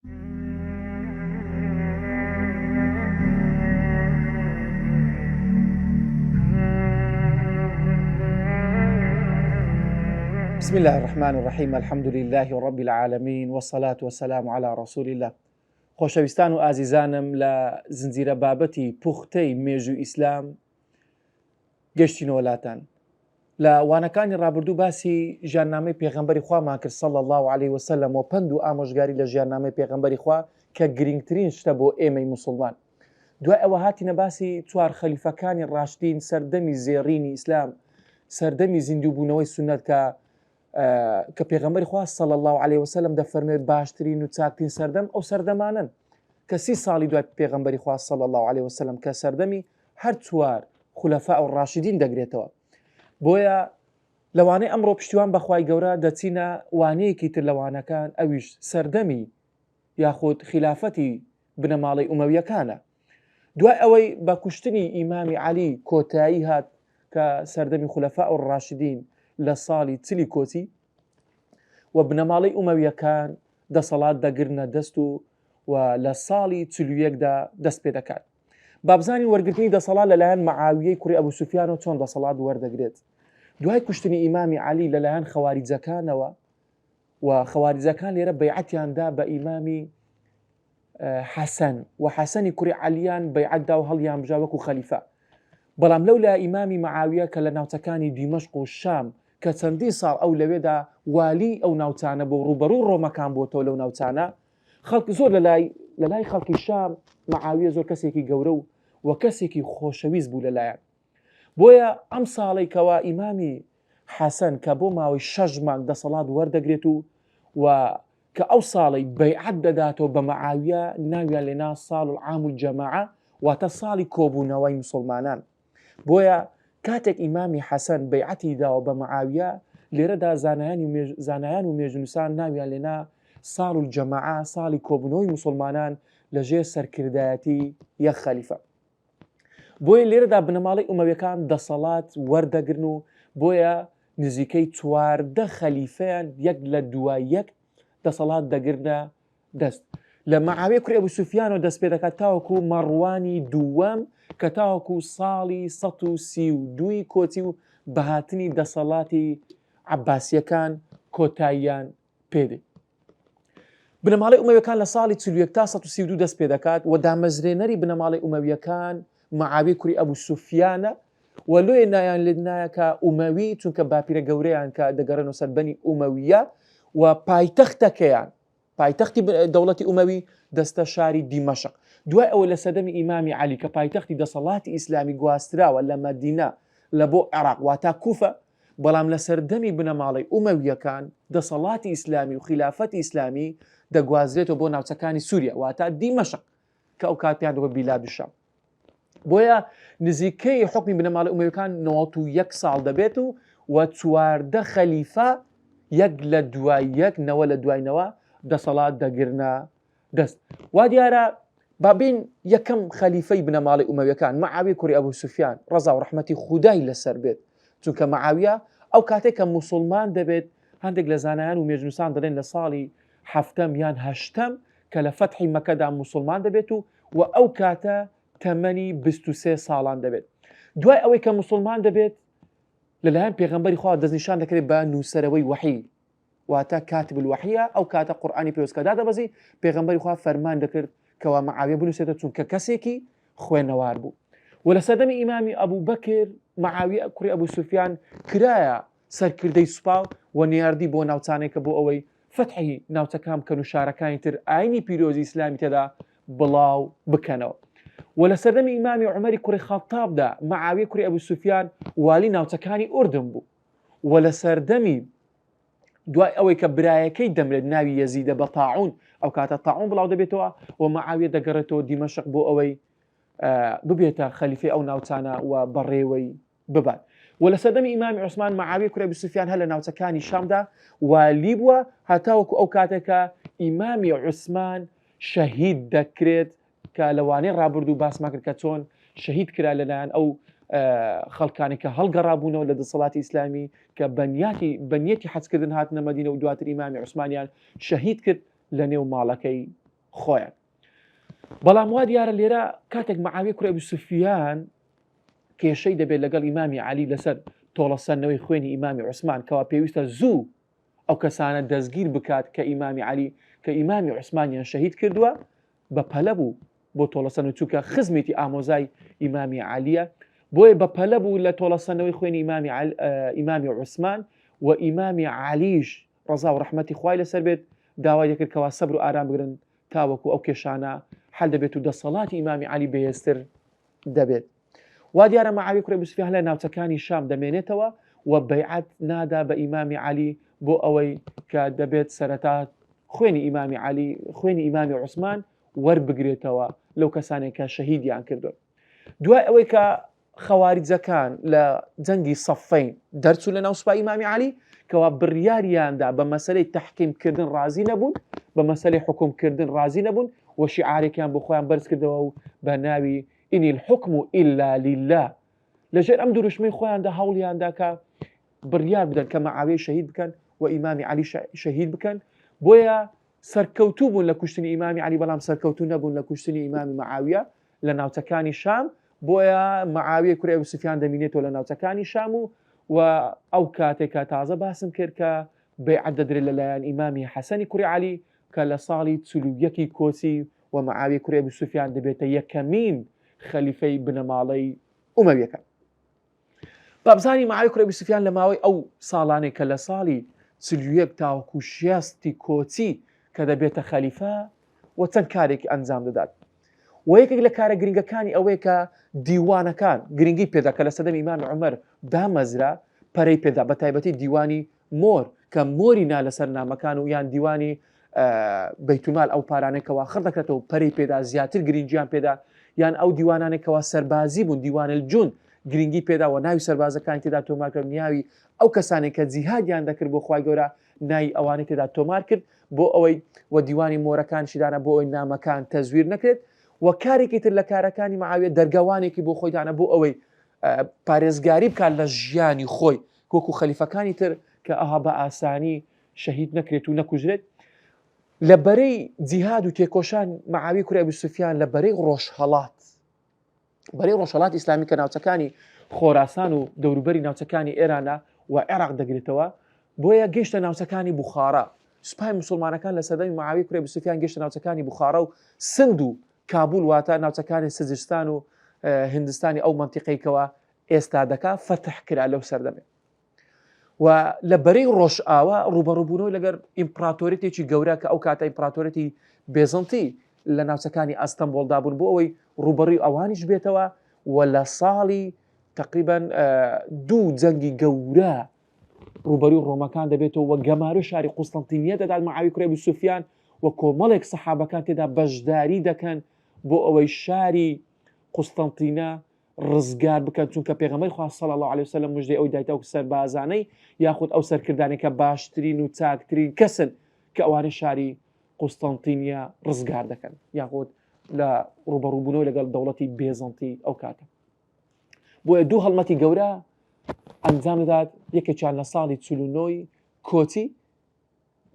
بسم الله الرحمن الرحيم الحمد لله رب العالمين والصلاة والسلام على رسول الله. خۆشەویستان و ئازیزانم لە زنجیرە بابەتی پوختەی مێژووی ئیسلام گەشتینەوە وڵاتان. لە وانەکانی ڕابردوو باسی ژیاننامەی پێغەمبەری خوامان کرد صلی الله عليه وسلم و پند و ئامۆژگاری لە ژیاننامەی پێغەمبەری خوا کە گرنگترین شتە بۆ ئێمەی موسڵمان. دوای ئەوە هاتینە باسی چوار خەلیفەکانی ڕاشدین، سەردەمی زێڕینی ئیسلام، سەردەمی زیندووبوونەوەی سونەت کە پێغەمبەری خوا صلی الله عليه وسلم دەفەرمێت باشترین و چاکترین سەردەم ئەو سەردەمانن کە 30 ساڵی دوای پێغەمبەری خوا صلی الله عليه وسلم کە سەردەمی هەر چوار خولەفا و ڕاشدین دەگرێتەوە. بۆیە لەوانەی ئەمڕۆ پشتیوان بەخوای گەورە دەچینە وانەیەکی تر لەوانەکان، ئەویش سەردەمی یاخود خلافەتی بنەماڵەی ئومەویەکانە. دوای ئەوەی بە کوشتنی ئیمامی عەلی کۆتایی هات کە سەردەمی خولەفا و ڕاشدین لە ساڵی چلی کۆچی و بنەماڵەی ئومەویەکان دەسەڵات دەگرنە دەست و لە ساڵی 41دا دەست پێ دەکات. بابزانی وەرگرتنی دەسەڵات لەلایەن مەعاویەی کوڕی ئەبوو سوفیانەوە چۆن دەسەڵات وەردەگرێت. دوای کوشتنی ئیمامی عەلی لەلایەن خەواریجەکانەوە و خەواریجەکان لێرە بەیعەتیاندا بە ئیمامی حەسەن و حەسەنی کوڕی عەلیان بەیعەتدا و هەڵیان بژا وەکو خەلیفە. بەڵام لەو لە ئیمامی مەعاویە کە لە ناوچەکانی دیمەشق و شام کە چەندی ساڵ ئەو لەوێدا والی ئەو ناوچانە بۆ ڕوبەڕوو ڕۆمەکان بۆتەوە لەو ناوچانە، خەڵک زۆر لەلای خەڵکی شام مەعاویە زۆر کەسێکی گەورە و کەسێکی خۆشەویست بوو لەلایەن. بۆیە ئەم ساڵی کەوا ئیمامی حەسەن کە بۆ ماوەی 6 مانگ دەسەڵات وەردەگرێت و کە ئەو ساڵی بەیعەت دەداتەوە بە مەعاویە، ناویان لێنا ساڵ العام الجەماعە، واتە ساڵی کۆبوونەوەی مسلمانان. بۆیە کاتێک ئیمامی حەسەن بەیعەتی داوە بە مەعاویە، لێرەدا زانایان و مێژونووسان ناویان لێنا ساڵ الجەماعە، ساڵی کۆبوونەوەی مسلمانان لەژێر سەرکردایەتی یەک خەلیفە. بۆیە لێرەدا بنەماڵەی ئومەویەکان دەسەڵات وەردەگرن و بۆیە نزیکەی 14 خەلیفەیان یەک لە دوای یەک دەسەڵات دەگرنە دەست. لە مەعاویە کوڕی ئەبوو سوفیانەوە دەست پێ دەکات تاوەکو مەڕوانی دووەم کە تاوەکو ساڵی 132 کۆچی و بەهاتنی دەسەڵاتی عەباسیەکان کۆتاییان پێدێت. بنەماڵەی ئومەویەکان لە ساڵی 41 تا 132 دەست پێ دەکات و دامەزرێنەری بنەماڵەی ئومەویەکان مەعاویە کوڕی ئەبوو سوفیانە و لۆیە نایان لێنایە کە ئومەوی، چونکە باپیرە گەورەیان کە دەگەڕێنەوە سەر بەنی ئومەویە و پایتەختەکەیان، پایتەختی دەوڵەتی ئومەوی دەستە شاری دیمەشق. دوای ئەوە لە سەردەمی ئیمامی عەلی کە پایتەختی دەسەڵاتی ئیسلامی گواستراوە لە مەدینە لە بۆ عێراق واتا کوفە، بەڵام لە سەردەمی بنەماڵەی ئومەویەکان دەسەڵاتی ئیسلامی و خلافەتی ئیسلامی دەگوازرێتەوە بۆ ناوچەکانی سووریا واتا دیمەشق کە ئەو کاتیان دەوە بیلاد شام. بۆیە نزیکەی حکمی بنەماڵەی ئومەویەکان 91 ساڵ دەبێت و 14 خەلیفە یەک لە دوای یەک، نەوە لە دوایەوە دەسەڵات دەگرنە دەست. وا دیارە بابین یەکەم خەلیفەی بنەماڵەی ئومەویەکان مەعاویە کوڕی ئەبوو سوفیان ڕەزا و ڕەحمەتی خودای لەسەر بێت، چونکە مەعاویە ئەو کاتێک کە موسڵمان دەبێت، هەندێک لە زانایان و مێژنووسان دەڵێن لە ساڵی 7ەم یان 8ەم کە لە فەتحی مەکەدا موسڵمان دەبێت و ئەو کاتە تەمەنی 23 ساڵان دەبێت. دوای ئەوەی کە موسڵمان دەبێت لەلایەن پێغەمبەری خوا دەستنیشان دەکرێت بە نووسەرەوەی وحی، واتە کاتب الوحیە. ئەو کاتە قورئانی پێوەستکەدا دەبەزی، پێغەمبەری خوا فەرمان دەکرد کەوا مەعاویە بنووسێتە، چونکە کەسێکی خوێنەوار بوو. و لە سەردەمی ئیمامی ئەبوو بەکر مەعاویە کوڕی ئەبوو سوفیان کرایە سەرکردەی سوپاو و نێردی بۆ ناوچانێکە بۆ ئەوەی فەتحی ناوچەکان بکەن و شارەکانی تر ئاینی پیرۆزی ئیسلامی تێدا بڵاو بکەنەوە. و لە سەردەمی ئیمامی عومەری کوڕی خەتابدا مەعاویە کوڕی ئەبوو سوفیان والی ناوچەکانی ئوردن بوو. و لە سەردەمی دوای ئەوەی کە برایەکەی دەمرێت ناوی یەزیدە بە تاعون، ئەو کاتە تاعون بڵاو دەبێتەوە و مەعاویە دەگەڕێتەوە دیمەشق بۆ ئەوەی ببێتە خەلیفەی ئەو ناوچانە و بەڕێوەی ببات. و لە سەردەمی ئیمامی عوسمان مەعاویە کوڕی ئەبوو سوفیان هەر لە ناوچەکانی شامدا والی بووە، هەتاوەکو ئەو کاتێکە ئیمامی عوسمان شەهید دەکرێت کە لەوانەیە ڕابردوو باسمان کرد کە چۆن شەهید کرا لەلایەن ئەو خەڵکانی کە هەڵگەڕابوونەوە لە دەسەڵاتی ئیسلامی کە بەنیەتی حەجکردن هاتنە مەدینە و دواتر ئیمامی عوسمانیان شەهید کرد لە نێو ماڵەکەی خۆیان. بەڵام وا دیارە لێرە کاتێک مەعاویە کوڕی ئەبو سوفیان کێشەی دەبێت لەگەڵ ئیمامی عەلی لەسەر تۆڵەسەندنەوەی خوێنی ئیمامی عوسمان کەوا پێویستە زوو ئەو کەسانە دەستگیر بکات کە ئیمامی عەلی کە ئیمامی عوسمانیان شەهید کردووە بە پەلە بوو بۆ تۆڵەسەند چووکە خزمێتی ئامۆزای ئیمامی عەلیە بۆیە بە پەلە بوو لە تۆڵەسەندنەوەی خوێنی ئیمامی عوسمان و ئیمامی عەلیش ڕەزا و ڕەحمەتی خوای لەسەر بێت داوای دەکرد کەوا سەبر و ئارام بگرن تاوەکو ئەو کێشانە حەل دەبێت و دەسەڵاتی ئیمامی عەلی بەهێزتر دەبێت. وا دیارە مەعاویە کوڕی ئەبو سوفیان لە ناوچەکانی شام دەمێنێتەوە و بەیعەت نادا بە ئیمامی عەلی بۆ ئەوەی کە دەبێت سەرەتا خوێنی ئیمامی عەلی خوێنی ئیمامی عوسمان وەربگرێتەوە لەو کەسانێک کە شەهیدیان کردووە. دوای ئەوەی کە خەواریجەکان لە جەنگی سەفەین دەرچوو لە ناو سوپای ئیمامی عەلی کەوا بڕیاریاندا بە مەسەلەی تەحکیمکردن ڕازی نەبوون بە مەسەلەی حکومکردن ڕازی نەبوون و شیعارێکیان بۆ خۆیان بەرز کردەوە و بە ناوی ئینی الحکم ئیلا لیلا لەژێر ئەم دروشمەی خۆیاندا هەوڵیاندا کە بڕیار بدەن کە مەعاویە شەهید بکەن و ئیمامی عەلی شەهید بکەن بۆیە سەرکەوتوو بوون لە کوشتنی ئیمامی عەلی بەڵام سەرکەوتوو نەبوون لە کوشتنی ئیمامی مەعاویە لە ناوچەکانی شام بۆیە مەعاویە کوڕی ئەبو سوفیان دەمینێتەوە لە ناوچەکانی شام و ئەو کاتێکە تازە باسم کرد کە بەیعەت دەدرێت لەلایەن ئیمامی حەسەنی کوڕی عەلی کە لە ساڵی 41 کۆچی و مەعاویە کوڕی ئەبو سوفیان دەبێتە یەکەمین خەلیفەی بنەماڵەی ئومەویەکە. بابزانی مەعاویە کوڕی ئەبو سوفیان لە ماوەی ئەو ساڵانێک کە لە ساڵی 41 تاوەکو 60 کۆچی کە دەبێتە خەلیفە و چەند کارێکی ئەنجام دەدات و یەکێک لە کارە گرنگەکانی ئەوەیە کە دیوانەکان گرنگی پێدا کە لە سەدەمی ئیمامی عومەر دامەزرا پەرەی پێدا بە تایبەتی دیوانی مۆر کە مۆری نا لەسەر نامەکان و یان دیوانی بەیتولمال ئەو پارانێکەوە خڕ دەکرێتەوە پەرەی پێدا زیاتر گرنگیان پێدا یان ئەو دیوانانێکەوە سەربازی بوون دیوانە الجون گرنگی پێدا و ناوی سەربازەکانی تێدا تۆمار کرد نیاوی ئەو کەسانێک کە جیهادیان دەکرد بۆ خوای گەورە ناوی ئەوانەی تێدا تۆمار کرد بۆ ئەوەی و دیوانی مۆرەکانشیدانە بۆ ئەوەی نامەکان تەزویر نەکرێت و کارێکی تر لە کارەکانی مەعاویە دەرگاوانێکی بۆ خۆیدانە بۆ ئەوەی پارێزگاری بکات لە ژیانی خۆی وەکو خەلیفەکانی تر کە ئەها بە ئاسانی شەهید نەکرێت و نەکوژرێت لە بەرەی جیهاد و تێکۆشان مەعاویە کوڕی ئەبو سوفیان لە بەرەی ڕۆژهەڵات ئیسلامی کە ناوچەکانی خۆراسان و دەوروبەری ناوچەکانی ئێرانە و عێراق دەگرێتەوە بۆیە گەیشتە ناوچەکانی بوخارا سوپای مسلمانەکان لە سەردەمی مەعاویە کوڕی ئەبو سوفیان گەیشتە ناوچەکانی بوخارا و سند و کابول واتە ناوچەکانی سجستان و هندستانی ئەو منتیقەیەکەوە ئێستا دەکا فتح کرا لەو سەردەمێ و لە بەرەی ڕۆژئاوا ڕوبەڕووبوونەوەی لەگەر ئیمپراتۆریەتێکی گەورە کە ئەو کاتە ئیمپراتۆریەتی بێزنتی لە ناوچەکانی ئەستەمبۆڵدا بوون بۆ ئەوەی ڕوبەڕووی ئەوانیش بێتەوە و لە ساڵی تقریبا 2 جەنگی گەورە ڕوبەروی ڕۆمەکان دەبێتەوە و گەمارە شاری قوستەنتینیە دەدات مەعاویە کوڕی ئەبو سوفیان و کۆمەڵێک سەحابەکان تێدا بەشداری دەکەن بۆ ئەوەی شاری قوستەنتینە ڕزگار بکەن چونکە پێغەمبەری خوا صلی الله علیه وسلم مژدەی ئەوی دایتەوە کە سەربازانەی یاخود ئەو سەرکردانێکە باشترین و چاکترین کەسن کە ئەوانەی شاری قوستەنتینیە ڕزگار دەکەن یاخود لە ڕوبەڕووبوونەوەی لەگەڵ دەوڵەتی بێزەنتی ئەو کاتە بۆیە 2 هەڵمەتی گەورە ئەنجام دەدات یەکێکیان لە ساڵی 49 کۆچی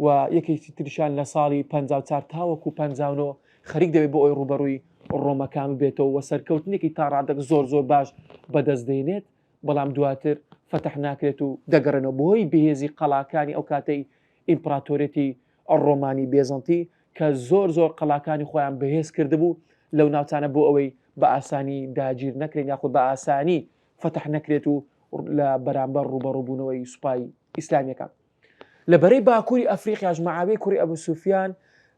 و یەکێکی تریشان لە ساڵی 54 تاوەکو 59 خەریک دەبێت بۆ ئەوی ڕوبەڕووی ڕۆمەکان بێتەوە و سەرکەوتنێکی تا ڕادەک زۆر باش بەدەستدێنێت بەڵام دواتر فتح ناکرێت و دەگەڕێنەوە بۆی بەهێزی قەڵاکانی ئەو کاتەی ئیمپراتۆریەتی ڕۆمانی بێزەنتی کە زۆر قەڵاکانی خۆیان بەهێز کردبوو لەو ناوچانە بۆ ئەوەی بە ئاسانی داگیر نەکرێن یاخود بە ئاسانی فتح نەکرێت و لە بەرامبەر ڕوبەڕووبوونەوەی سوپای ئیسلامیەکان لە بەرەی باکووری ئەفریقیاش مەعاویە کوڕی ئەبو سوفیان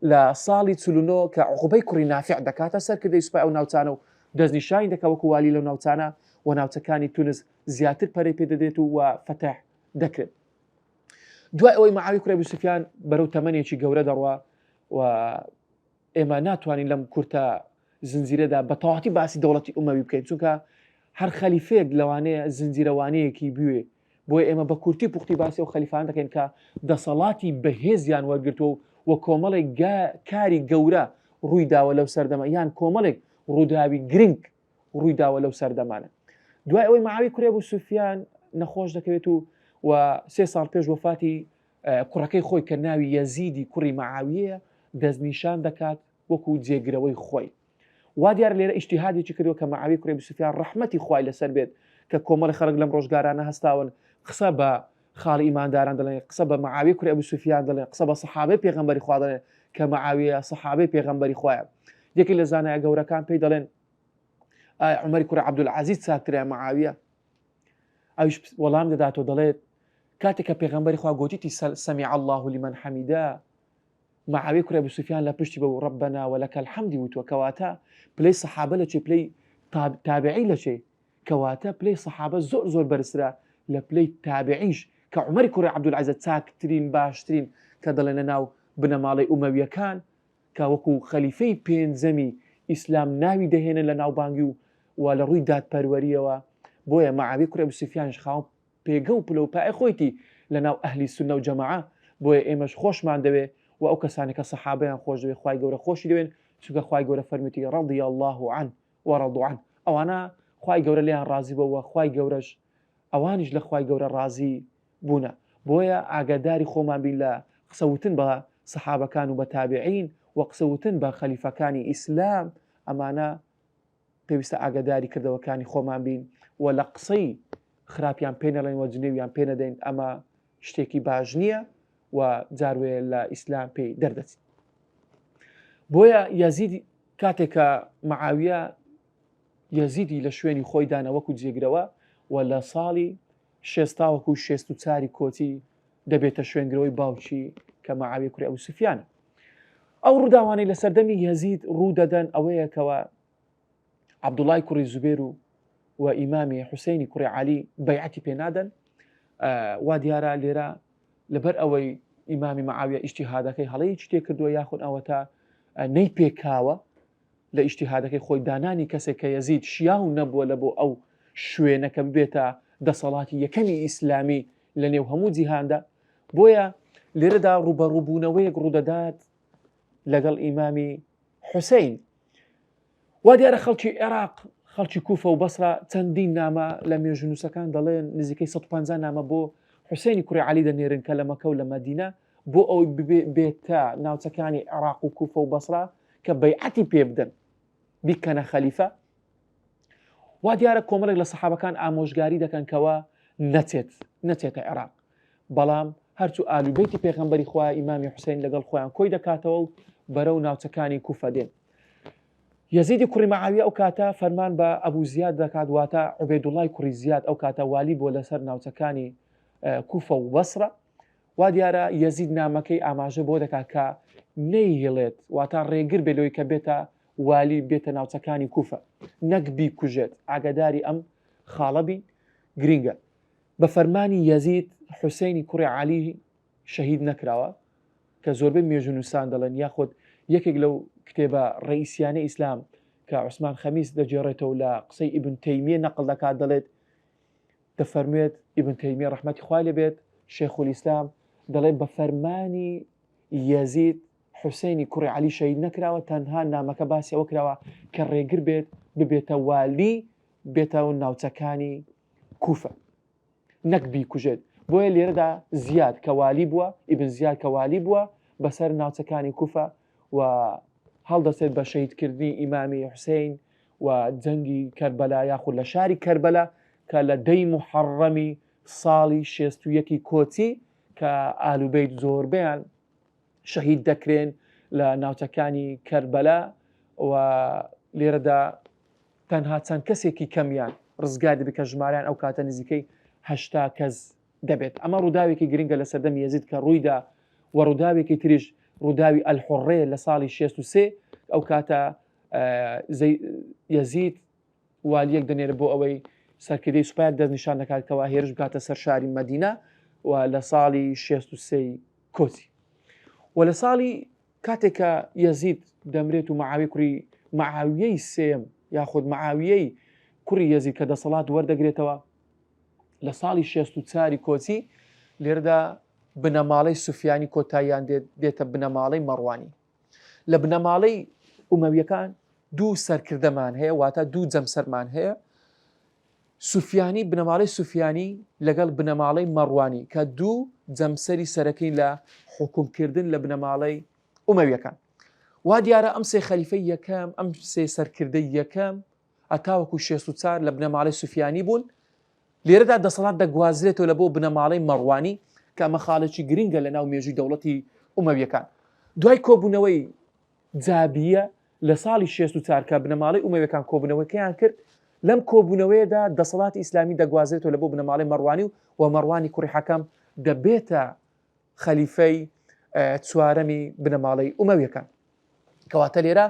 لە ساڵی 49 کە عقوبەی کوڕی نافع دەکاتە سەرکردەی سوپای ئەو ناوچانە و دەستنیشانی دەکات وەکو والی لەو ناوچانە و ناوچەکانی تونس زیاتر پەرەی پێ دەدێت و فتح دەکرێت. دوای ئەوەی مەعاویە کوڕی ئەبو سوفیان بەرەو تەمەنێکی گەورە دەڕوا و ئێمە ناتوانین لەم کورتە زنجیرەدا بە تەواوی باسی دەوڵەتی ئومەوی بکەین چونکە هەر خەلیفەیەک لەوانەیە زنجیرەوانەیەکی بوێ بۆیە ئێمە بە کورتی پوختی باسی ئەو خەلیفان دەکەین کە دەسەڵاتی بەهێزیان وەرگرتووە و کۆمەڵێک کاری گەورە ڕوویداوە لەو سەردەمە یان کۆمەڵێک ڕووداوی گرنگ ڕوویداوە لەو سەردەمانە. دوای ئەوەی مەعاویە کوڕی ئەبو سوفیان نەخۆش دەکەوێت و 3 ساڵ پێش وفاتی کوڕەکەی خۆی کە ناوی یەزیدی کوڕی مەعاویە دەستنیشان دەکات وەکو جێگرەوەی خۆی. وا دیار لێرە ئیجتیهادێکی کردووە کە معاویە کوڕی ئەبی سوفیان ڕەحمەتی خوای لەسەر بێت کە کۆمەڵی خەڵک لەم ڕۆژگارانە هەستاون قسە بە خاڵی ئیمانداران دەڵێن، قسە بە معاویە کوڕی ئەبی سوفیان دەڵێن، قسە بە سەحابەی پێغەمبەری خوا دەڵێن کە معاویە سەحابەی پێغەمبەری خوایە. یەکێک لە زانایە گەورەکان پێی دەڵێن عومەری کوڕی عەبدولعەزیز چاکترە معاویە؟ ئەویش وەڵام دەداتەوە دەڵێت کاتێک کە پێغەمبەری خوا گوتیتی سەمیع الله لمن حەمیدە، معاویە کوڕی ئەبی سوفیان لە پشتی بە ڕەبەنا وەلەکە الحەمدی وتووە، کەواتە پلەی سەحابە لە چێ، پلەی تابعی لە چێ، کەواتە پلەی سەحابە زۆر بەرزترە لە پلەی تابعیش کە عومەری کوڕی عەبدولعەزیز چاکترین باشترین کە دەڵێنە ناو بنەماڵەی ئومەویەکان کە وەکو خەلیفەی پێنجەمی ئیسلام ناوی دەهێنن لە ناوبانگی و لە ڕووی دادپەروەریەوە. بۆیە معاویە کوڕی ئەبی سوفیانش خاوەن پێگە و پلە و پای خۆیتی لە ناو ئەهلی سونە و جەماعە. بۆیە ئێمەش خۆشمان دەوێ و ئەو کەسانی کە سەحابەیان خۆش دەوێ خوای گەورە خۆشی دەوێن، چونکە خوای گەورە فەرموویەتی ڕەضی الله عنه وەڕەضوا عنه. ئەوانە خوای گەورە لێیان ڕازی بووە، خوای گەورەش ئەوانیش لە خوای گەورە ڕازی بوونە. بۆیە ئاگاداری خۆمان بین لە قسەوتن بە سەحابەکان و بە تابعین و قسەوتن بە خەلیفەکانی ئیسلام. ئەمانە پێویستە ئاگاداری کردەوەکانی خۆمان بین و لە قسەی خراپیان پێ نەڵێن و جنێویان پێ نەدەین، ئەمە شتێکی باش نییە و جاروێ لە ئیسلام پێی دەردەچێت. بۆیە یەزید کاتێکە معاویە یەزیدی لە شوێنی خۆی دانا وەکو جێگرەوە و لە ساڵی 64 کۆچی دەبێتە شوێنگرەوەی باوکی کە معاویە کوڕی ئەبی سوفیانە. ئەو ڕووداوانەی لە سەردەمی یەزید ڕوودەدەن ئەوەیەکەوە عەبدوڵای کوڕی زوبێر و ئیمامی حوسێنی کوڕی عەلی بەیعەتی پێنادەن. وا دیارە لێرە لەبەر ئەوەی ئیمامی معاویە ئیجتیهادەکەی هەڵەیەکی تێ کردووە یاخود ئەوەتە نەی پێکاوە لە ئیجتیهادەکەی خۆی دانانی کەسێک کە یەزید شیاو نەبووە لە بۆ ئەو شوێنەکە ببێتە دەسەڵاتی یەکەمی ئیسلامی لە نێو هەموو جیهاندا. بۆیە لێرەدا ڕوبەڕووبوونەوەیەک ڕوودەدات لەگەڵ ئیمامی حوسێن. وا دیارە خەڵکی عێراق، خەڵکی کوفە و بەسرا چەندین نامە لە مێژونووسەکان دەڵێن نزیکەی 150 نامە بۆ حوسێنی کوڕی عەلی دەنێرن کە لە مەکە و لە مەدینە بۆ ئەوی بێتە ناوچەکانی عێراق و کوفە و بەسرا کە بەیعەتی پێ بدەن بیکەنە خەلیفە. وا دیارە کۆمەڵێک لە سەحابەکان ئامۆژگاری دەکەن کەوە نەچێتە عێراق، بەڵام هەرچوو ئالوبەیتی پێغەمبەری خوا ئیمامی حوسێن لەگەڵ خۆیان کۆی دەکاتەوە و بەرەو ناوچەکانی کوفە دێن. یەزیدی کوڕی معاویە ئەو کاتە فەرمان بە ئەبوو زیاد دەکات، واتە عوبەیدوڵای کوڕی زیاد ئەو کاتە والی بووە لەسەر ناوچەکانی کوفە و بەسرە. وا دیارە یەزید نامەکەی ئاماژە بۆ دەکات کە نەیهێڵێت، واتە ڕێگر بێ لەوەی کە بێتە والی بێتە ناوچەکانی کوفە، نەک بیکوژێت. ئاگاداری ئەم خاڵەبی گرینگە. بە فەرمانی یەزید حوسێنی کوڕی عەلی شەهید نەکراوە کە زۆربەی مێژونووسان دەڵێن، یاخود یەکێک لەو کتێبە ڕئیسیانەی ئیسلام کە عوسمان خەمیس دەجێڕێتەوە لە قسەی ئیبن تەیمیە نەقڵ دەکات، دەڵێت دەفەرموێت ئیبن تەیمیە ڕەحمەتی خوای لێبێت شێخولیسلام دەڵێت بە فەرمانی یەزید حوسێنی کوڕی عەلی شەهید نەکراوە، تەنها نامەکە باسی ئەوە کراوە کە ڕێگر بێت ببێتە والی بێتەوە ناوچەکانی کوفە، نەک بیکوژێت. بۆیە لێرەدا زیاد کە والی بووە، ئیبن زیاد کە والی بووە بەسەر ناوچەکانی کوفە و هەڵدەسێت بە شەهیدکردنی ئیمامی حوسێن و جەنگی کەربەلا یاخود لە شاری کەربەلا کە لە دەی موحەڕەمی ساڵی 61 کۆچی کە ئالوبەیت زۆربیان شەهید دەکرێن لە ناوچەکانی کەربەلا و لێرەدا تەنها چەند کەسێکی کەمیان ڕزگار دەبێت کە ژماریان ئەو کاتە نزیکەی 80 کەس دەبێت. ئەمە ڕووداوێکی گرنگە لە سەردەمی یەزید کە ڕوویدا و ڕووداوێکی تریش ڕووداوی ئەلحوڕێ لە ساڵی 63 ئەو کاتە یەزید والیەک دەنێرە بۆ ئەوەی سەرکردەی سوپایەک دەستنیشان دەکاتەوە هێرش بکاتە سەر شاری مەدینە و لە ساڵی 63 کۆچی. و لە ساڵی کاتێکە یەزید دەمرێت و معاویەی سێم یاخود معاویەی کوڕی یەزید کە دەسەڵات وەردەگرێتەوە لە ساڵی 64 کۆچی لێرەدا بنەماڵەی سوفیانی کۆتاییان دێتە بنەماڵەی مەڕوانی. لە بنەماڵەی ئومەویەکان دوو سەرکردەمان هەیە، واتە دوو جەمسەرمان هەیە، سوفیانی بنەماڵەی سوفیانی لەگەڵ بنەماڵەی مەڕوانی کە دوو جەمسەری سەرەکەی لە حکومکردن لە بنەماڵەی ئومەویەکان. وا دیارە ئەم سێ خەلیفەی یەکەم ئەم سێ سەرکردەی یەکەم ئەتاوەکو 64 لە بنەماڵەی سوفیانی بوون. لێرەدا دەسەڵات دەگوازرێتەوە لە بۆ بنەماڵەی مەڕوانی کە ئەمە خاڵێکی گرنگە لە ناو مێژووی دەوڵەتی ئومەویەکان. دوای کۆبوونەوەی جابیە لە ساڵی 64 کە بنەماڵەی ئومەویەکان کۆبوونەوەکەیان کرد، لەم کۆبوونەوەیەدا دەسەڵاتی ئیسلامی دەگوازرێتەوە لە بۆ بنەماڵەی مەڕوانی و مەڕوانی کوڕی حەکەم دەبێتە خەلیفەی چوارەمی بنەماڵەی ئومەویەکان. کەواتە لێرە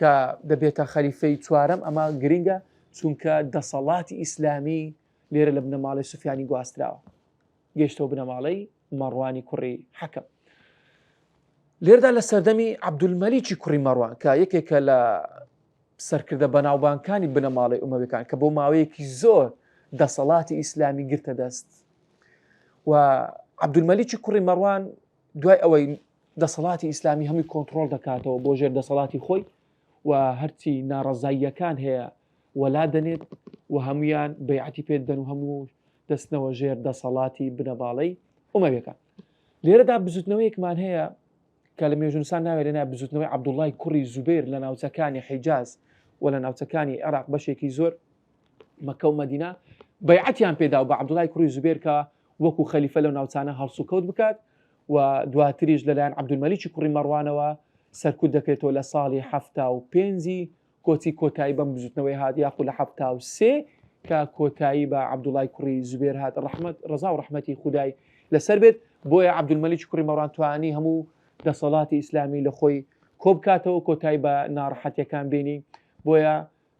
کە دەبێتە خەلیفەی چوارەم ئەمە گرنگە چونکە دەسەڵاتی ئیسلامی لێرە لە بنەماڵەی سوفیانی گواستراوە، گەیشتەوە بنەماڵەی مەڕوانی کوڕی حەکەم. لێردا لە سەردەمی عەبدولمەلیکی کوڕی مەڕوان کە یەکێکە لە سەرکردە بەناوبانگەکانی بنەماڵەی ئومەویەکان کە بۆ ماوەیەکی زۆر دەسەڵاتی ئیسلامی گرتە دەست، و عەبدولمەلیکی کوڕی مەڕوان دوای ئەوەی دەسەڵاتی ئیسلامی هەمووی کۆنتڕۆڵ دەکاتەوە بۆ ژێر دەسەڵاتی خۆی و هەرچی ناڕەزاییەکان هەیە وەلا دەنێت و هەمویان بەیعەتی پێدەن و هەموو دەستنەوە ژێر دەسەڵاتی بنەماڵەی ئومەویەکان. لێرەدا بزوتنەوەیەکمان هەیە کە لە مێژوونسان ناوێت لەنا بزوتنەوەی عەبدوڵڵای کوڕی زوبەیر لە ناوچەکانی حیجاز و لە ناوچەکانی عێراق بەشێکی زۆر مەکە و مەدینە بەیعەتیان پێدا و بە عەبدوڵڵای کوڕی زوبەیر کە وەکو خەلیفە لەو ناوچانە هەڵسوکەوت بکات و دواتریش لەلایەن عەبدولمەلیکی کوڕی مەڕوانەوە سەرکوت دەکرێتەوە لە ساڵی 75 کۆچی کۆتایی بەم بزوتنەوەی هات یاخود لە 73 کە کۆتایی بە عەبدوڵڵای کوڕی زوبەیر هات ڕەزا و ڕەحمەتی خودای لەسەر بێت. بۆیە عەبدولمەلیکی کوڕی مەڕوان توانی هەموو دەسەڵاتی ئیسلامی لە خۆی کۆبکاتەوە کۆتایی بە ناڕەحەتیەکان بینی. بۆیە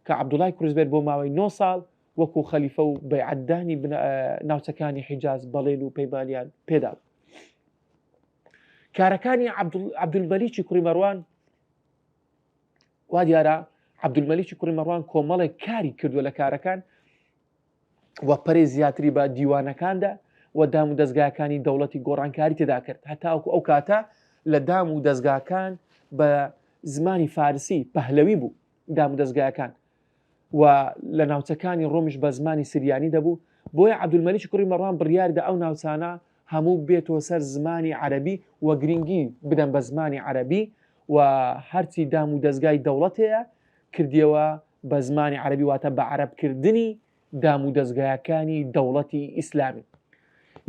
کە عەبدوڵڵای کوڕی زوبەیر بۆ ماوەی 9 ساڵ وەکو خەلیفە و بەیعەتدانی ناوچەکانی حیجاز بەڵێن و پەیمانیان پێدا. کارەکانی عەبدولمەلیکی کوڕی مەڕوان وا دیارە عەبدولمەلیکی کوڕی مەڕوان کۆمەڵێک کاری کردووە لە کارەکان و پەرەی زیاتری بە دیوانەکاندا و دام و دەستگاکانی دەوڵەتی گۆڕانکاری تێدا کرد، هەتاوەکو ئەو کاتە لە دام و دەستگاکان بە زمانی فارسی پەهلەوی بوو دام و دەستگاکان و لە ناوچەکانی ڕۆمیش بە زمانی سریانی دەبوو. بۆیە عەبدولمەلیکی کوڕی مەڕوان بڕیاریدا ئەو ناوچانە هەموو بێتەوە سەر زمانی عەرەبی و گرنگی بدەن بە زمانی عەرەبی و هەرچی دام و دەستگای دەوڵەت هەیە کردیەوە بە زمانی عەرەبی، واتە بە عەرەبکردنی دام و دەستگایەکانی دەوڵەتی ئیسلامی.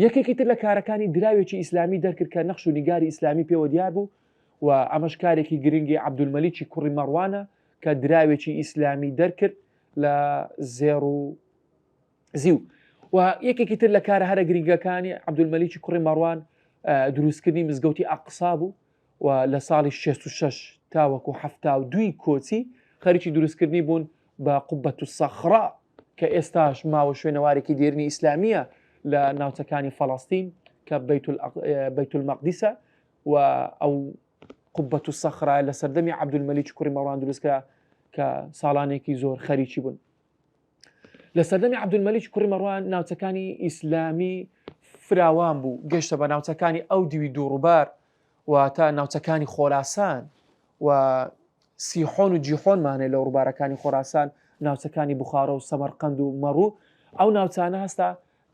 یەکێکی تر لە کارەکانی دراوێکی ئیسلامی دەرکرد کە نەخش و نیگاری ئیسلامی پێوە دیار بوو و ئەمەش کارێکی گرنگی عەبدولمەلیکی کوڕی مەڕوانە کە دراوێکی ئیسلامی دەرکرد لە زێڕ و زیو. و یەکێکی تر لە کارە هەرە گرنگەکانی عەبدولمەلیکی کوڕی مەڕوان دروستکردنی مزگەوتی ئەقسا بوو و لە ساڵی 66 تاوەکو 72 کۆچی خەریکی دروستکردنی بوون بە قوبەت السەخرا کە ئێستاش ماوە شوێنەوارێکی دێرنی ئیسلامیە لە ناوچەکانی فەڵەستین کە بەیت المەقدیسە و ئەو قوبەت السەخرا لە سەردەمی عەبدولمەلیکی کوڕی مەڕوان دروستکرا کە ساڵانێکی زۆر خەریکی بوون. لە سەردەمی عەبدولمەلیکی کوڕی مەڕوان ناوچەکانی ئیسلامی فراوان بوو، گەشتە بە ناوچەکانی ئەو دیوی دووڕووبار و تا ناوچەکانی خۆراسان و سیحۆن و جیحۆنمانێ لە ڕووبارەکانی خۆراسان، ناوچەکانی بوخارە و سەمەرقەند و مەڕوو. ئەو ناوچانە هەستا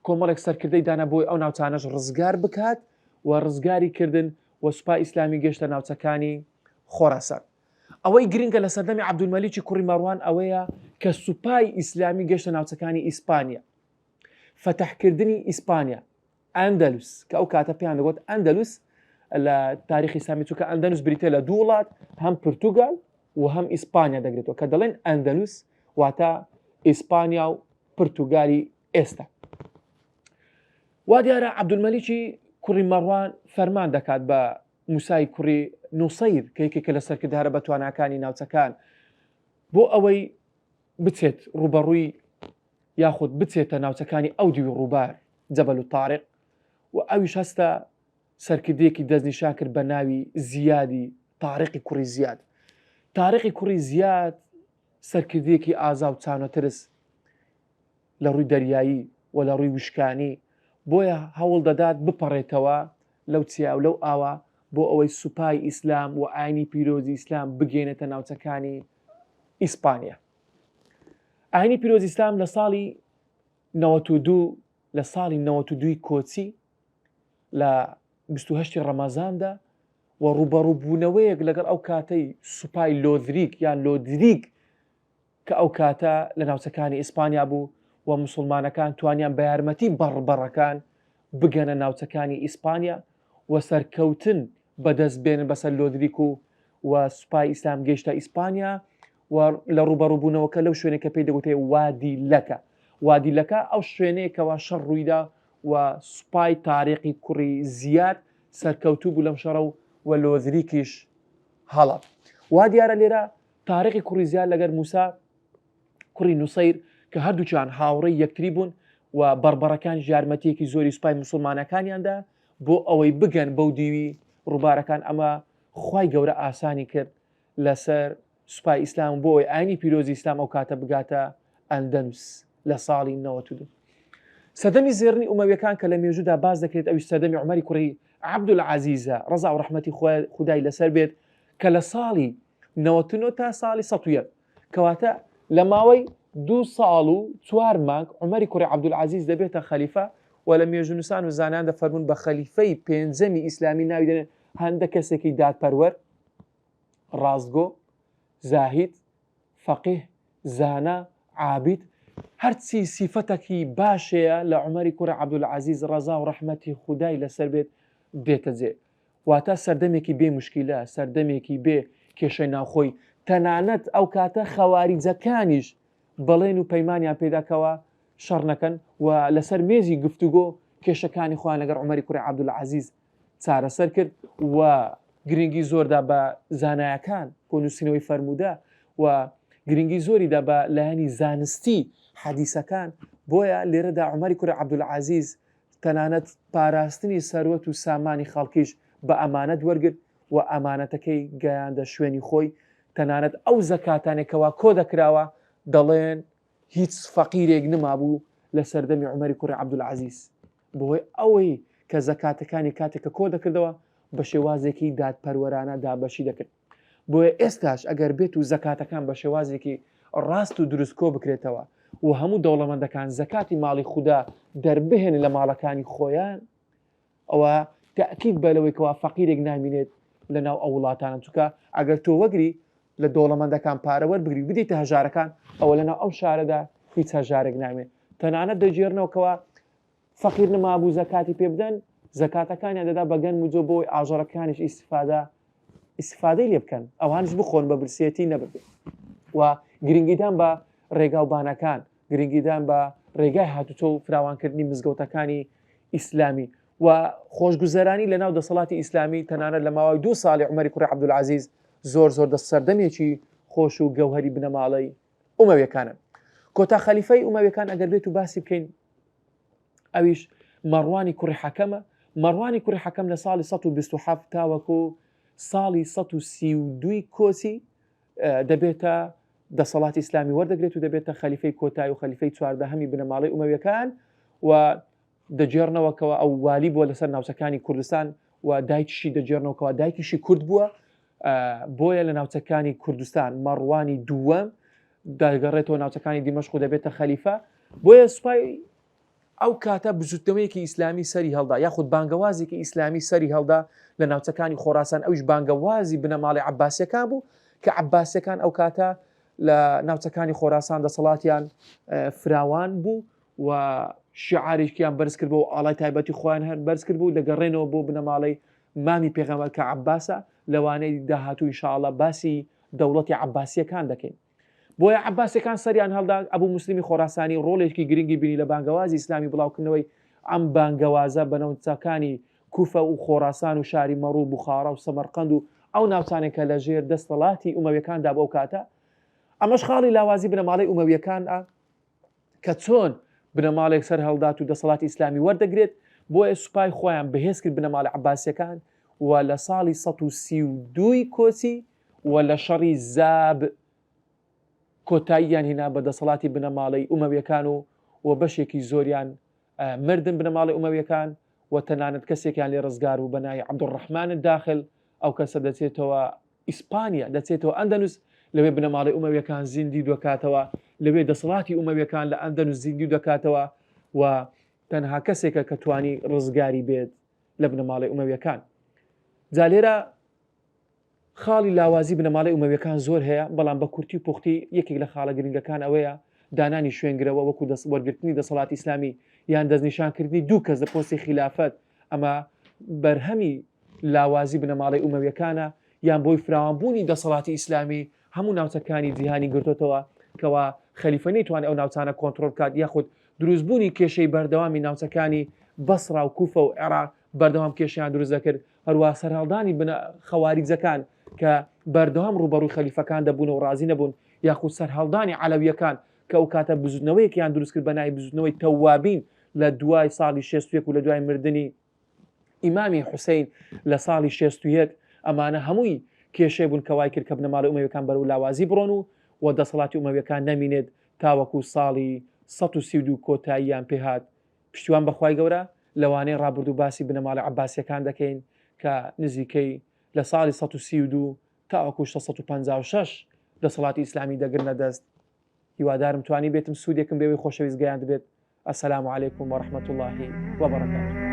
کۆمەڵێک سەرکردەی دانا بۆی ئەو ناوچانەش ڕزگار بکات و ڕزگاری کردن و سوپای ئیسلامی گەشتە ناوچەکانی خۆراسان. ئەوەی گرنگە لە سەردەمی عەبدولمەلیکی کوڕی مەڕوان ئەوەیە کە سوپای ئیسلامی گەشتە ناوچەکانی ئیسپانیا، فەتەحکردنی ئیسپانیا، ئەندەلوس کە ئەو کاتە پێیان دەگوت ئەندەلوس لە تاریخی ئیسلامی، چونکە ئەندەلوس بریتە لە دوو وڵات، هەم پرتوگال و هەم ئیسپانیا دەگرێتەوە کە دەڵێن ئەندەلوس واتە ئیسپانیا و پرتوگالی ئێستا. وا دیارە عەبدولمەلیکی کوڕی مەڕوان فەرمان دەکات بە موسای کوڕی نووسەیر کە یەکێکە لە سەرکردارە بە تواناکانی ناوچەکان بۆ ئەوەی بچێت ڕوبەڕووی یاخود بچێتە ناوچەکانی ئەو دیوی ڕووبار جەبەل و تاریق و ئەویش هەستە سەرکردەیەکی دەستنیشان کرد بە ناوی زیادی تاریقی کوڕی زیاد. تاریقی کوڕی زیاد سەرکردەیەکی ئازا و چانەترس لە ڕووی دەریایی و لە ڕووی وشکانی، بۆیە هەوڵ دەدات بپەڕێتەوە لەو چیا و لەو ئاوە بۆ ئەوەی سوپای ئیسلام و ئاینی پیرۆزی ئیسلام بگەێنێتە ناوچەکانی ئیسپانیا. ئاینی پیرۆزی ئیسلام لە ساڵی 92 کۆچی لە 28 ڕەمەزاندا و ڕوبەڕووبوونەوەیەک لەگەڵ ئەو کاتەی سوپای لۆدریک یان لۆدریک کە ئەو کاتە لە ناوچەکانی ئیسپانیا بوو و مسلمانەکان توانیان بە یارمەتی بەڕبەڕەکان بگەنە ناوچەکانی ئیسپانیا و سەرکەوتن بەدەست بێنن بەسەر لۆدریک و سوپای ئیسلام گەیشتە ئیسپانیا و لە ڕوبەڕووبوونەوەکە لەو شوێنێک کە پێی دەگوتێ وادی لەکە ئەو شوێنەیەکەوە شەڕ ڕوویدا و سوپای تاریقی کوڕی زیاد سەرکەوتوو بوو لەم شەڕە و لۆدریکیش هەڵات. وا دیارە لێرە تاریقی کوڕی زیاد لەگەر موسا کوڕی نوسەیر کە هەردووچیان هاوڕێی یەکتری بوون و بەڕبەڕەکان یارمەتیەکی زۆری سوپای مسلمانەکانیاندا بۆ ئەوەی بگەن بەو دیوی ڕووبارەکان. ئەمە خوای گەورە ئاسانی کرد لەسەر سوپای ئیسلام بۆ ئەوەی ئاینی پیرۆزی ئیسلام ئەو کاتە بگاتە ئەندەنوس لە ساڵی 92. سەدەمی زێڕنی ئومەویەکان کە لە مێژوودا باز دەکرێت ئەوی سەدەمی عومەری کوڕی عەبدولعەزیزە ڕەزا و ڕەحمەتی خودای لەسەر بێت کە لە ساڵی 99 تا ساڵی 101 کەواتە لە ماوەی 2 ساڵ و 4 مانگ عومەری کوڕی عەبدولعەزیز دەبێتە خەلیفە و لە مێژوونووسان و زانان دەفەرمون بە خەلیفەی پێنجەمی ئیسلامی ناوی دەنێن هەندێک کەسێکی دادپەروەر، ڕاستگۆ، زاهید، فەقیه، زانا، عابید، هەرچی سیفەتێکی باشەیە لە عومەری کوڕی عەبدولعەزیز ڕەزا و ڕەحمەتی خودای لەسەر بێت دێتە جێ. واتە سەردەمێکی بێ موشکیلە، سەردەمێکی بێ کێشەی ناوخۆی. تەنانەت ئەو کاتە خەواریجەکانیش بەڵێن و پەیمانیان پێداکەوە شەڕ نەکەن و لەسەر مێزی گفتوگۆ کێشەکانی خۆیان لەگەڵ عومەری کوڕی عەبدولعەزیز چارەسەر کرد و گرنگی زۆردا بە زانایەکان بۆ نووسینەوەی فەرموودە و گرنگی زۆریدا بە لایەنی زانستی حەدیسەکان. بۆیە لێرەدا عومەری کوڕی عەبدولعەزیز تەنانەت پاراستنی سەروەت و سامانی خەڵکیش بە ئەمانەت وەرگرت و ئەمانەتەکەی گەیاندە شوێنی خۆی. تەنانەت ئەو زەکاتانێکەوە کۆ دەکراوە دەڵێن هیچ فەقیرێک نمابوو لە سەردەمی عومەری کوڕی عەبدولعەزیز بۆی ئەوەی کە زەکاتەکانی کاتێککە کۆ دەکردەوە بە شێوازێکی دادپەروەرانە دابەشی دەکرد. بۆیە ئێستاش ئەگەر بێت و زەکاتەکان بە شێوازێکی ڕاست و دروست کۆ بکرێتەوە و هەموو دەوڵەمەندەکان زەکاتی ماڵی خوددا دەربهێن لە ماڵەکانی خۆیان، ئەوە تەئکید بەلەوەیکەوە فەقیرێک نامینێت لە ناو ئەو وڵاتانە. چونکە ئەگەر تۆ وەگری لە دەوڵەمەندەکان پارەوەەر بگری بدەیتە هەژارەکان، ئەوە لەناو ئەو شارەدا هیچ هەژارێک نامێت. تەنانەت دەجێرنەوەکەوە فەقیر نەمابوو زەکاتی پێ بدەن، زەکاتەکانیان دەدا بەگەن موجۆ بۆی ئاژەڵەکانیش ئیسفادەی لێ بکەن، ئەوانش بخۆن بە برسێتی نەبێت. و گرنگیدان بە ڕێگاوبانەکان، گرنگیدان بە ڕێگای هاتوچۆ و فراوانکردنی مزگەوتەکانی ئیسلامی و خۆشگوزەرانی لە ناو دەسەڵاتی ئیسلامی. تەنانەت لە ماوەی 2 ساڵی عومەری کوڕی عەبدولعەزیز زۆر دەسەردەمێکی خۆش و گەوهەری بنەماڵەی ئومەویەکانن. کۆتا خەلیفەی ئومەویەکان ئەگەر بێت و باسی بکەین ئەویش مەڕوانی کوڕی حەکەمە. مەڕوانی کوڕی حەکەم لە ساڵی 127 تاوەکو ساڵی 132 کۆچی دەبێتە دەسەڵاتی ئیسلامی وەردەگرێت و دەبێتە خەلیفەی کۆتایی و خەلیفەی 14هەمی بنەماڵەی ئومەویەکان و دەجێڕنەوەکەوە ئەو والی بووە لەسەر ناوچەکانی کوردستان و دایکیشی دەجێڕنەوەکەوە دایکیشی کورد بووە. بۆیە لە ناوچەکانی کوردستان مەڕوانی دووەم دەگەڕێتەوە ناوچەکانی دیمەشق و دەبێتە خەلیفە. بۆیە سوپای ئەو کاتە بزوتنەوەیەکی ئیسلامی سەری هەڵدا یاخود بانگەوازێکی ئیسلامی سەری هەڵدا لە ناوچەکانی خۆراسان. ئەوش بانگەوازی بنەماڵی عەباسیەکان بوو کە عەباسیەکان ئەو کاتە لە ناوچەکانی خۆراسان دەسەڵاتیان فراوان بوو و شیعارێکیان بەرز کرد بۆ و ئاڵای تایبەتی خۆیان هەر بەرز کرد بوو دەگەڕێنەوە بۆ بنەماڵی مامی پێغەمبەر کە عەباسە. لەوانەی داهاتوو ئینشاءڵڵا باسی دەوڵەتی عەباسیەکان دەکەین. بۆیە عەباسیەکان سەریان هەڵدا ئەبوو موسلیمی خۆراسانی ڕۆڵێکی گرنگی بینی لە بانگەوازی ئیسلامی بڵاوکردنەوەی ئەم بانگەوازە بە ناوچەکانی کوفە و خۆراسان و شاری مەڕوو و بوخارا و سەمەرقەند و ئەو ناوچانێکە لە ژێر دەسەڵاتی ئومەویەکاندا بۆ کاتە. ئەمەش خاڵی لاوازی بنەماڵی ئومەویەکانە کە چۆن بنەماڵێک سەر هەڵدات و دەسەڵاتی ئیسلامی وەردەگرێت. بۆیە سوپای خۆیان بەهێز کرد بنەماڵی عەباسیەکان و لە ساڵی 132 کۆچی و لە شەڕی زاب کۆتاییان هینا بە دەسەڵاتی بنەماڵی ئومەویەکان و بەشێکی زۆریان مردن بنەماڵی ئومەویەکان و تەنانەت کەسێکیان لێ ڕزگار و بەناوی عەبدوڕەحمان داخل. ئەو کەسە دەچێتەوە ئیسپانیا، دەچێتەوە ئەندەنوس، لەوێ بنەماڵی ئومەویەکان زیندی دەکاتەوە، لەوێ دەسەڵاتی ئومەویەکان لە ئەندەنوس زیندی دەکاتەوە و تەنها کەسێکە کە توانی ڕزگاری بێت لە بنەماڵی ئومەویەکان. جا لێرە خاڵی لاوازی بنەماڵی ئومەویەکان زۆر هەیە، بەڵام بە کورتی و پوختی یەکێک لە خاڵە گرنگەکان ئەوەیە دانانی شوێنگرەوە وەکو وەرگرتنی دەسەڵاتی ئیسلامی یان دەستنیشانکردنی دوو کەس لە پۆستی خلافەت. ئەمە بەرهەمی لاوازی بنەماڵی ئومەویەکانە یان بۆی فراوانبوونی دەسەڵاتی ئیسلامی هەموو ناوچەکانی جیهانی گرتوتەوە کەوا خەلیفە نەیتوانێت ئەو ناوچانە کۆنتڕۆل بکات، یاخود دروستبوونی کێشەی بەردەوامی ناوچەکانی بەسڕا و کوفە و عێراق بەردەوام کێشیان دروست دەکرد. هەروە سەرهەڵدانی خەواریجەکان کە بەردەوام ڕوبەڕووی خەلیفەکان دەبوون و ڕازی نەبوون، یاخود سەرهەڵدانی عەلەویەکان کە ئەو کاتە بزوتنەوەیەکیان دروست کرد بە ناوی بزوتنەوەی تەوابین لە دوای ساڵی 61 و لە دوای مردنی ئیمامی حوسەین لە ساڵی 61. ئەمانە هەمووی کێشەی بوون کە وای کرد کە بنەماڵی ئومەویەکان بەرەو لاوازی بڕۆن و دەسەڵاتی ئومەویەکان نەمینێت تاوەکو ساڵی 132 کۆتاییان پێهات. پشتیوان بەخوای گەورە لەوانەیە ڕابردوو باسی بنەماڵی عەباسیەکان دەکەین کە نزیکەی لە ساڵی 132 تاوەکو 656 دەسەڵاتی ئیسلامی دەگرنە دەست. هیوادارم توانی بێتم سوودێکم بێوەی خۆشەویست گەیاند بێت. ئەسەلامو عەلەیکوم وەڕەحمەتوڵڵاهی وەبەڕەکاتوه.